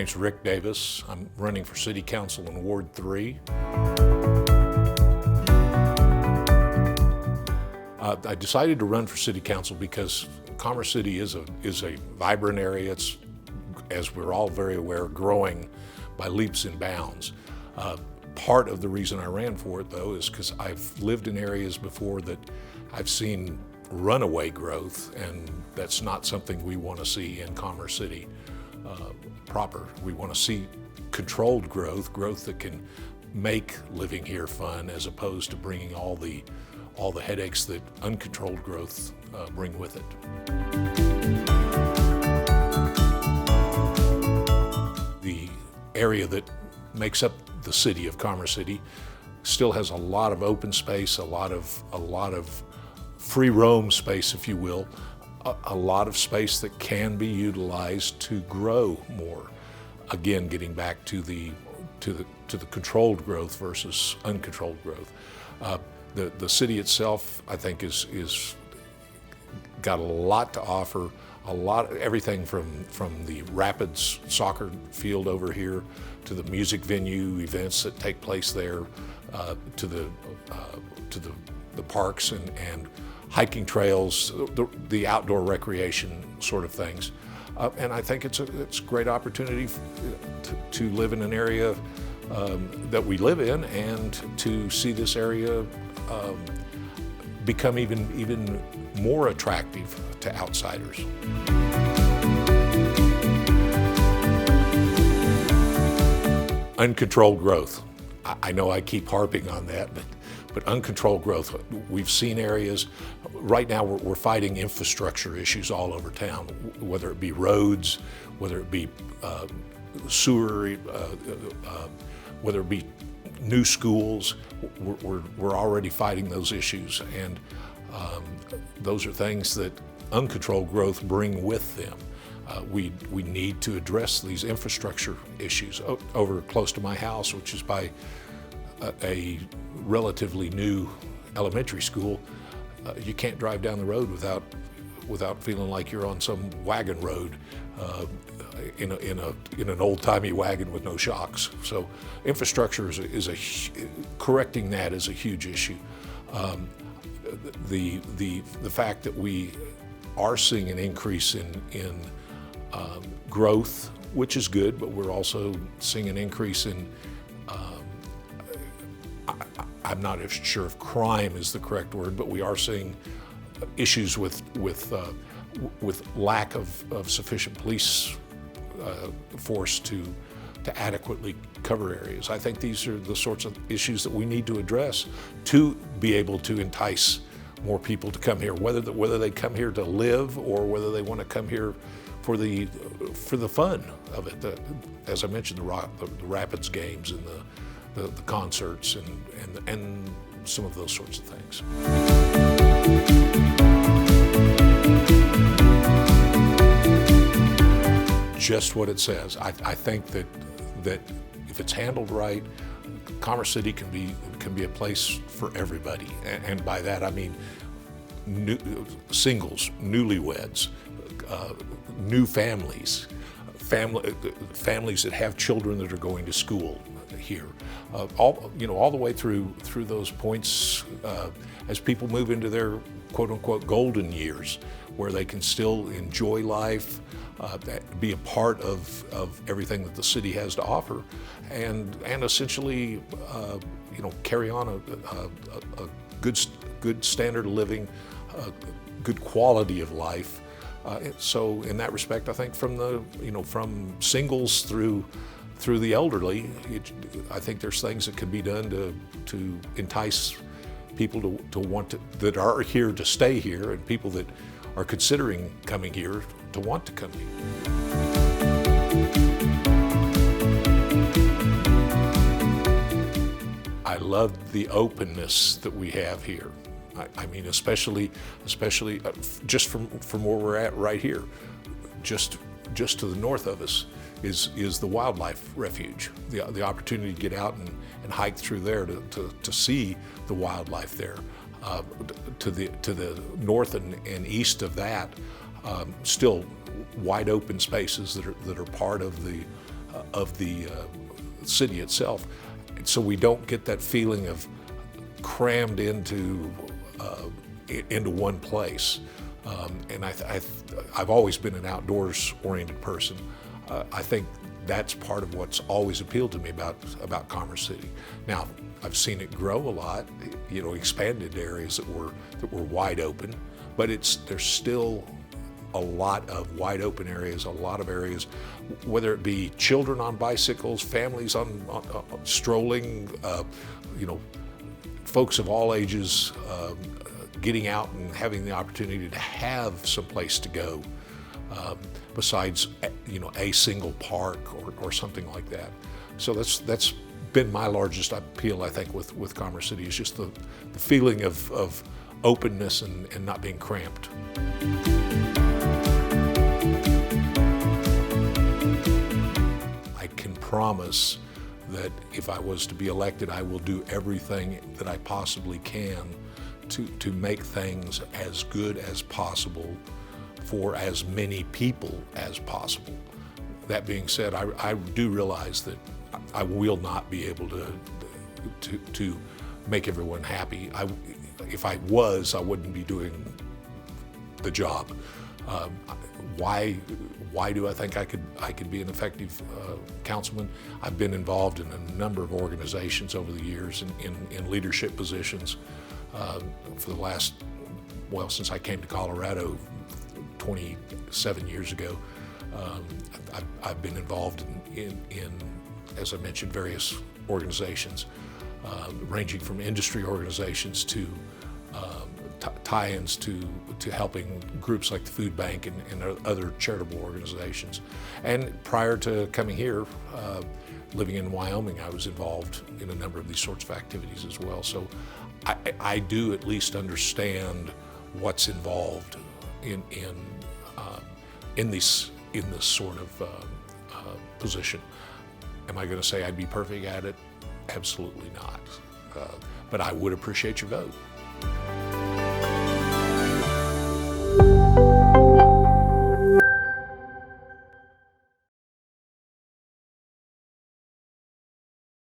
name's Rick Davis. I'm running for City Council in Ward 3. I decided to run for City Council because Commerce City is a vibrant area. It's, as we're all very aware, growing by leaps and bounds. Part of the reason I ran for it, though, is because I've lived in areas before that I've seen runaway growth, and that's not something we want to see in Commerce City proper. We want to see controlled growth that can make living here fun, as opposed to bringing all the headaches that uncontrolled growth bring with it. The area that makes up the city of Commerce City still has a lot of open space, a lot of free roam space, if you will, a lot of space that can be utilized to grow more. Again, getting back to the controlled growth versus uncontrolled growth. The city itself, I think, is got a lot to offer. Everything from the Rapids soccer field over here to the music venue events that take place there, to the parks and hiking trails, the outdoor recreation sort of things. And I think it's a great opportunity to live in an area that we live in, and to see this area become even more attractive to outsiders. Uncontrolled growth. I know I keep harping on that, but uncontrolled growth. We've seen areas, right now we're fighting infrastructure issues all over town, whether it be roads, whether it be sewer, whether it be new schools. We're already fighting those issues, and those are things that uncontrolled growth bring with them. We need to address these infrastructure issues. Over close to my house, which is by a relatively new elementary school, you can't drive down the road without feeling like you're on some wagon road in an old-timey wagon with no shocks. So infrastructure correcting that is a huge issue. The fact that we are seeing an increase in growth, which is good, but we're also seeing an increase in I'm not sure if crime is the correct word, but we are seeing issues with lack of sufficient police force to adequately cover areas. I think these are the sorts of issues that we need to address to be able to entice more people to come here, whether they come here to live or whether they want to come here for the fun of it. As I mentioned, the Rapids games and the concerts and some of those sorts of things. Just what it says. I think that if it's handled right, Commerce City can be a place for everybody, and by that I mean singles, newlyweds, new families, families that have children that are going to school here, all the way through those points as people move into their quote-unquote golden years, where they can still enjoy life, be a part of everything that the city has to offer, and essentially carry on a good standard of living, good quality of life. So in that respect, I think from singles through the elderly, I think there's things that can be done to entice people that are here to stay here, and people that are considering coming here to want to come here. I love the openness that we have here. I mean, especially just from where we're at right here, just to the north of us is the wildlife refuge. The opportunity to get out and hike through there to see the wildlife there. To the north and east of that, still wide open spaces that are part of of the city itself, so we don't get that feeling of crammed into one place. And I've always been an outdoors-oriented person. I think that's part of what's always appealed to me about Commerce City. Now, I've seen it grow a lot, expanded areas that were wide open, but there's still a lot of wide open areas, a lot of areas, whether it be children on bicycles, families on strolling, folks of all ages getting out and having the opportunity to have some place to go besides a single park or something like that. So that's been my largest appeal, I think, with Commerce City, is just the feeling of openness and not being cramped. I can promise that if I was to be elected, I will do everything that I possibly can to make things as good as possible for as many people as possible. That being said, I do realize that I will not be able to make everyone happy. If I was, I wouldn't be doing the job. Why do I think I could be an effective councilman? I've been involved in a number of organizations over the years in leadership positions for the last, since I came to Colorado 27 years ago. I've been involved in, as I mentioned, various organizations, ranging from industry organizations to tie-ins to helping groups like the food bank and other charitable organizations. And prior to coming here, living in Wyoming, I was involved in a number of these sorts of activities as well. So I do at least understand what's involved in this sort of position. Am I going to say I'd be perfect at it? Absolutely not. But I would appreciate your vote.